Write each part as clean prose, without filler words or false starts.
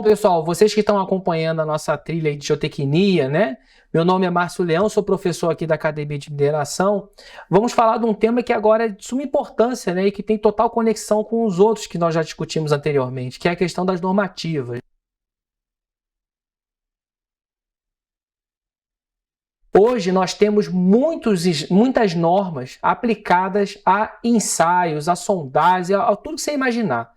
Bom, pessoal, vocês que estão acompanhando a nossa trilha de geotecnia, né? Meu nome é Márcio Leão, sou professor aqui da Academia de Mineração. Vamos falar de um tema que agora é de suma importância, né? E que tem total conexão com os outros que nós já discutimos anteriormente, que é a questão das normativas. Hoje nós temos muitas normas aplicadas a ensaios, a sondagens, a tudo que você imaginar.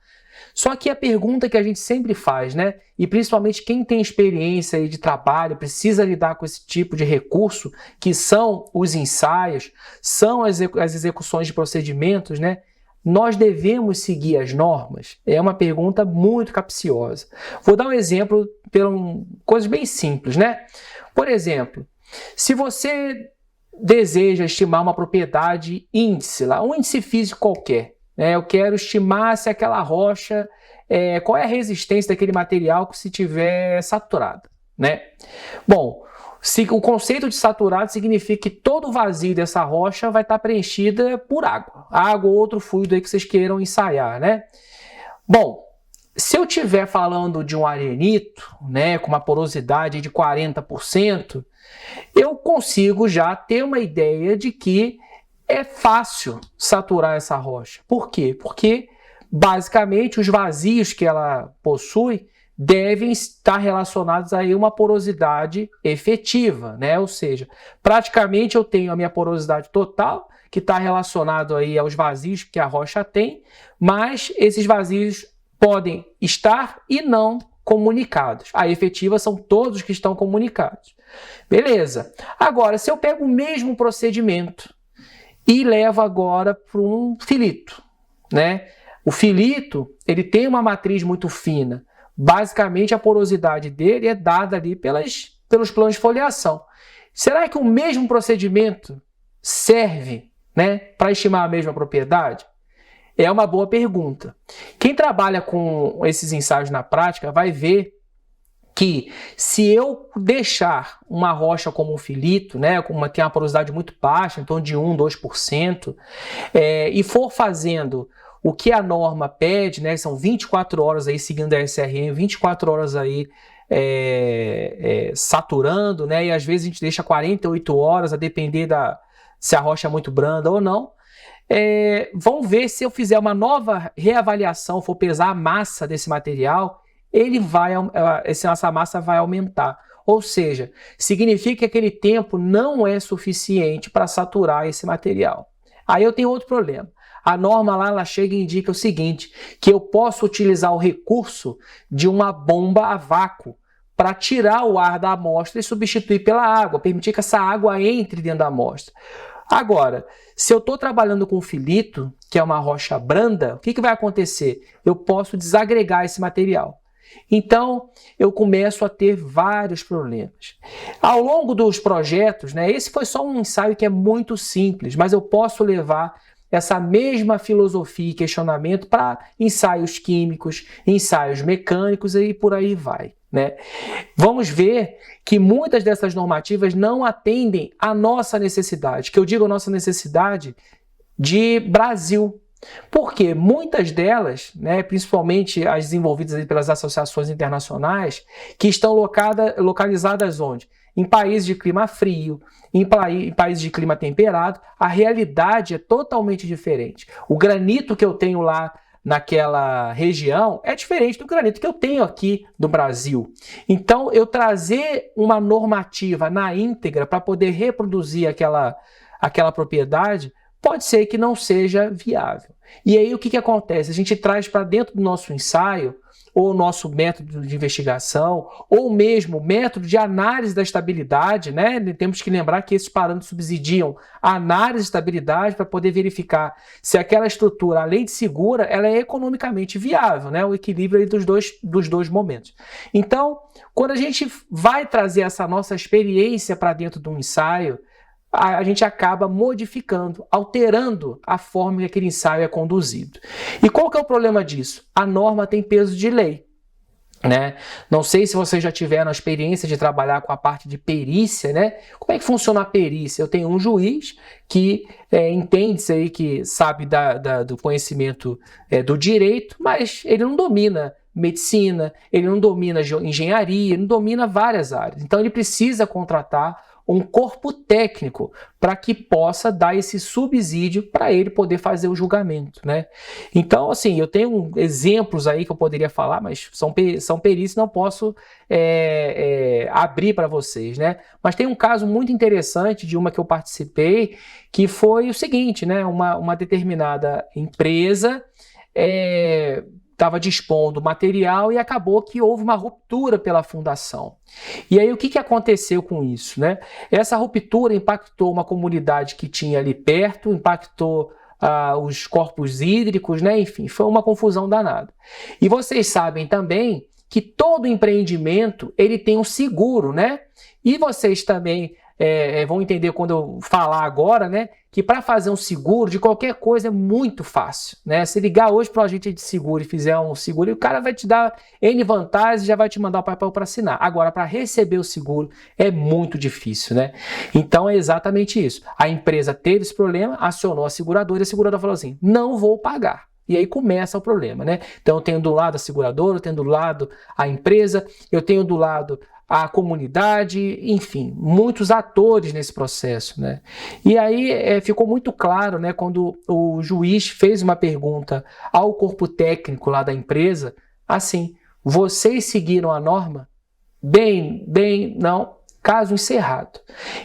Só que a pergunta que a gente sempre faz, né? E principalmente quem tem experiência aí de trabalho, precisa lidar com esse tipo de recurso, que são os ensaios, são as execuções de procedimentos, né? Nós devemos seguir as normas? É uma pergunta muito capciosa. Vou dar um exemplo, coisas bem simples, né? Por exemplo, se você deseja estimar uma propriedade índice, lá, um índice físico qualquer, né? Eu quero estimar se aquela rocha, qual é a resistência daquele material se estiver saturada, né? Bom, o conceito de saturado significa que todo o vazio dessa rocha vai estar preenchida por água ou outro fluido aí que vocês queiram ensaiar, né? Bom, se eu estiver falando de um arenito, né, com uma porosidade de 40%, eu consigo já ter uma ideia de que é fácil saturar essa rocha. Por quê? Porque, basicamente, os vazios que ela possui devem estar relacionados a uma porosidade efetiva, né? Ou seja, praticamente eu tenho a minha porosidade total, que está relacionado aí aos vazios que a rocha tem, mas esses vazios podem estar e não comunicados. A efetiva são todos que estão comunicados. Beleza. Agora, se eu pego o mesmo procedimento e levo agora para um filito, né? O filito, ele tem uma matriz muito fina. Basicamente, a porosidade dele é dada ali pelos planos de foliação. Será que o mesmo procedimento serve, né, para estimar a mesma propriedade? É uma boa pergunta. Quem trabalha com esses ensaios na prática vai ver que se eu deixar uma rocha como um filito, né, tem uma porosidade muito baixa, em torno de 1, 2%, e for fazendo o que a norma pede, né, são 24 horas aí seguindo a SRM, 24 horas aí saturando, né, e às vezes a gente deixa 48 horas, a depender se a rocha é muito branda ou não. Vamos ver se eu fizer uma nova reavaliação, for pesar a massa desse material, essa massa vai aumentar. Ou seja, significa que aquele tempo não é suficiente para saturar esse material. Aí eu tenho outro problema. A norma lá, ela chega e indica o seguinte, que eu posso utilizar o recurso de uma bomba a vácuo para tirar o ar da amostra e substituir pela água, permitir que essa água entre dentro da amostra. Agora, se eu estou trabalhando com filito, que é uma rocha branda, o que vai acontecer? Eu posso desagregar esse material. Então, eu começo a ter vários problemas. Ao longo dos projetos, né, esse foi só um ensaio que é muito simples, mas eu posso levar essa mesma filosofia e questionamento para ensaios químicos, ensaios mecânicos e por aí vai, né? Vamos ver que muitas dessas normativas não atendem à nossa necessidade, que eu digo nossa necessidade de Brasil. Porque muitas delas, né, principalmente as desenvolvidas pelas associações internacionais, que estão localizadas onde? Em países de clima frio, em países de clima temperado, a realidade é totalmente diferente. O granito que eu tenho lá naquela região é diferente do granito que eu tenho aqui no Brasil. Então, eu trazer uma normativa na íntegra para poder reproduzir aquela propriedade pode ser que não seja viável. E aí o que acontece? A gente traz para dentro do nosso ensaio, ou nosso método de investigação, ou mesmo método de análise da estabilidade, né? Temos que lembrar que esses parâmetros subsidiam a análise de estabilidade para poder verificar se aquela estrutura, além de segura, ela é economicamente viável, né? O equilíbrio aí dos dois momentos. Então, quando a gente vai trazer essa nossa experiência para dentro de um ensaio, a gente acaba modificando, alterando a forma que aquele ensaio é conduzido. E qual que é o problema disso? A norma tem peso de lei, né? Não sei se vocês já tiveram a experiência de trabalhar com a parte de perícia, né? Como é que funciona a perícia? Eu tenho um juiz que entende-se aí, que sabe do conhecimento do direito, mas ele não domina medicina, ele não domina engenharia, ele não domina várias áreas. Então ele precisa contratar um corpo técnico para que possa dar esse subsídio para ele poder fazer o julgamento, né? Então, assim, eu tenho exemplos aí que eu poderia falar, mas são perícias, não posso abrir para vocês, né? Mas tem um caso muito interessante de uma que eu participei, que foi o seguinte, né? Uma determinada empresa estava dispondo material e acabou que houve uma ruptura pela fundação. E aí o que aconteceu com isso, né? Essa ruptura impactou uma comunidade que tinha ali perto, impactou os corpos hídricos, né? Enfim, foi uma confusão danada. E vocês sabem também que todo empreendimento ele tem um seguro, né? E vocês também vão entender quando eu falar agora, né? Que para fazer um seguro de qualquer coisa é muito fácil, né? Se ligar hoje para o agente de seguro e fizer um seguro, o cara vai te dar N vantagens e já vai te mandar o papel para assinar. Agora, para receber o seguro é muito difícil, né? Então é exatamente isso. A empresa teve esse problema, acionou a seguradora e a seguradora falou assim: não vou pagar. E aí começa o problema, né? Então eu tenho do lado a seguradora, eu tenho do lado a empresa, eu tenho do lado a comunidade, enfim, muitos atores nesse processo, né? E aí ficou muito claro, né, quando o juiz fez uma pergunta ao corpo técnico lá da empresa, assim: vocês seguiram a norma? Bem, não, caso encerrado.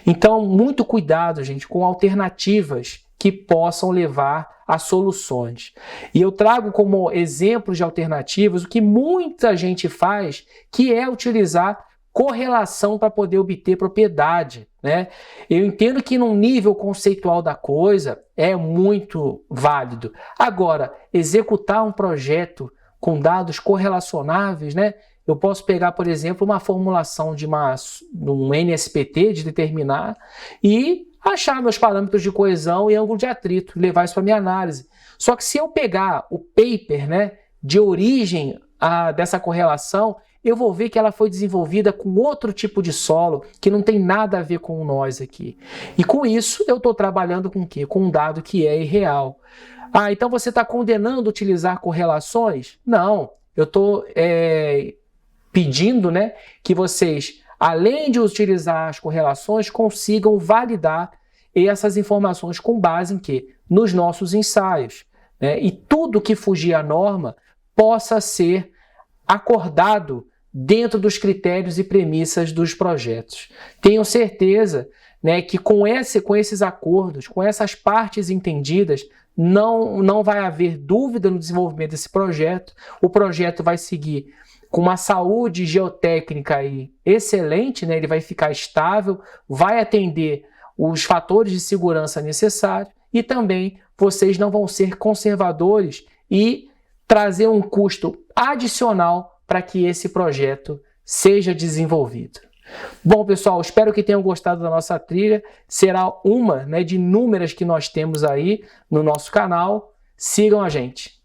Então, muito cuidado, gente, com alternativas que possam levar a soluções. E eu trago como exemplos de alternativas o que muita gente faz, que é utilizar correlação para poder obter propriedade, né? Eu entendo que num nível conceitual da coisa é muito válido. Agora, executar um projeto com dados correlacionáveis, né? Eu posso pegar, por exemplo, uma formulação de um NSPT, de determinar, e achar meus parâmetros de coesão e ângulo de atrito, levar isso para minha análise. Só que se eu pegar o paper, né, de origem dessa correlação, eu vou ver que ela foi desenvolvida com outro tipo de solo, que não tem nada a ver com nós aqui. E com isso, eu estou trabalhando com o quê? Com um dado que é irreal. Então você está condenando utilizar correlações? Não, eu estou pedindo, né, que vocês, além de utilizar as correlações, consigam validar essas informações com base em quê? Nos nossos ensaios, né? E tudo que fugir à norma possa ser acordado dentro dos critérios e premissas dos projetos. Tenho certeza, né, que com esses acordos, com essas partes entendidas, não vai haver dúvida no desenvolvimento desse projeto. O projeto vai seguir com uma saúde geotécnica aí excelente, né? Ele vai ficar estável, vai atender os fatores de segurança necessários e também vocês não vão ser conservadores e trazer um custo adicional para que esse projeto seja desenvolvido. Bom, pessoal, espero que tenham gostado da nossa trilha. Será uma, né, de inúmeras que nós temos aí no nosso canal. Sigam a gente.